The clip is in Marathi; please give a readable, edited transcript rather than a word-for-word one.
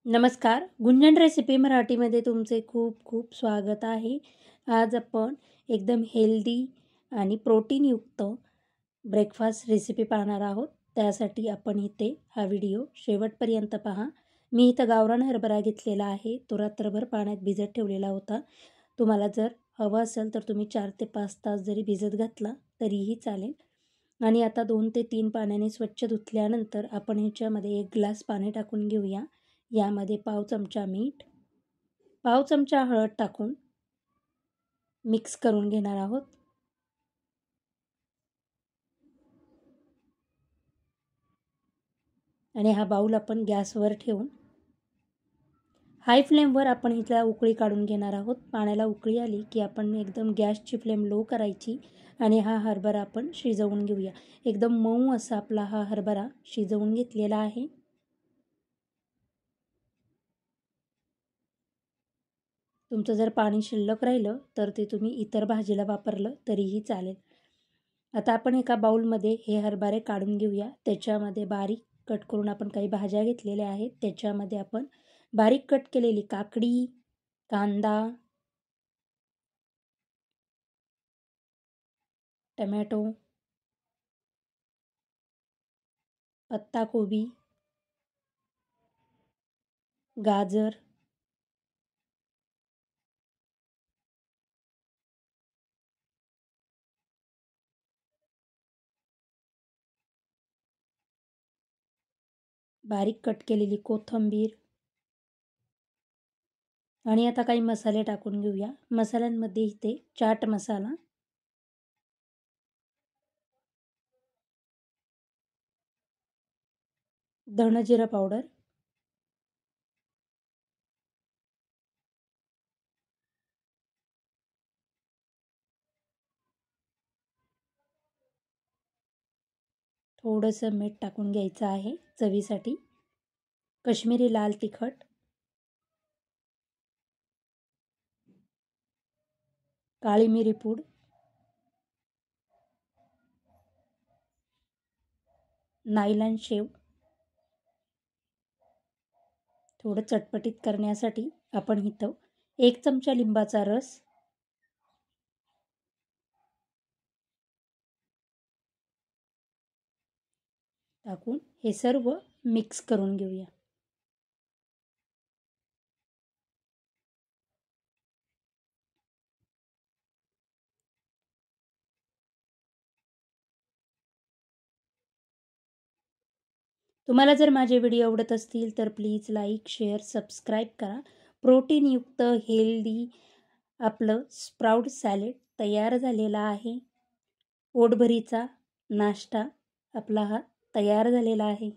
नमस्कार, गुंजन रेसिपी मराठीमध्ये तुमचे खूप खूप स्वागत आहे. आज आपण एकदम हेल्दी आणि प्रोटीनयुक्त ब्रेकफास्ट रेसिपी पाहणार आहोत. त्यासाठी आपण इथे हा व्हिडिओ शेवटपर्यंत पहा. मी इथं गावरान हरभरा घेतलेला आहे. तो रात्रभर पाण्यात भिजत ठेवलेला होता. तुम्हाला जर हवं असेल तर तुम्ही 4 ते 5 तास जरी भिजत घातला तरीही चालेल. आणि आता 2 ते 3 पाण्याने स्वच्छ धुतल्यानंतर आपण ह्याच्यामध्ये 1 ग्लास पाणी टाकून घेऊया. यामध्ये पाव चमचा मीठ, पाव चमचा हळद टाकून मिक्स करून घेणार आहोत. आणि हा बाऊल आपण गॅसवर ठेवून हाय फ्लेमवर आपण इथला उकळी काढून घेणार आहोत. पाण्याला उकळी आली की आपण एकदम गॅसची फ्लेम लो करायची आणि हा हरभरा आपण शिजवून घेऊया. एकदम मऊ असा आपला हा हरभरा शिजवून घेतलेला आहे. तुमचं जर पाणी शिल्लक राहिलं तर ते तुम्ही इतर भाजीला वापरलं तरीही चालेल. आता आपण एका बाउलमध्ये हे हरभरे काढून घेऊया. त्याच्यामध्ये बारीक कट करून आपण काही भाज्या घेतलेल्या आहेत. त्याच्यामध्ये आपण बारीक कट केलेली काकडी, कांदा, टमॅटो, पत्ताकोबी, गाजर, बारीक कट केलेली कोथिंबीर आणि आता काही मसाले टाकून घेऊया. मसाल्यांमध्ये इथे चाट मसाला, धणजिरा पावडर, थोडंसं मीठ टाकून घ्यायचं आहे चवीसाठी, काश्मीरी लाल तिखट, काळी मिरी पूड, नायलॉन शेव. थोडं चटपटीत करण्यासाठी आपण इथं 1 चमचा लिंबाचा रस, टाकून हे सर्व मिक्स करून घेऊया. तुम्हाला जर माझे व्हिडिओ आवडत असतील तर प्लीज लाईक, शेअर, सबस्क्राईब करा. प्रोटीनयुक्त हेल्दी आपलं स्प्राउट सॅलेड तयार झालेला आहे. पोटभरीचा नाश्ता आपला हा तयार झालेला आहे.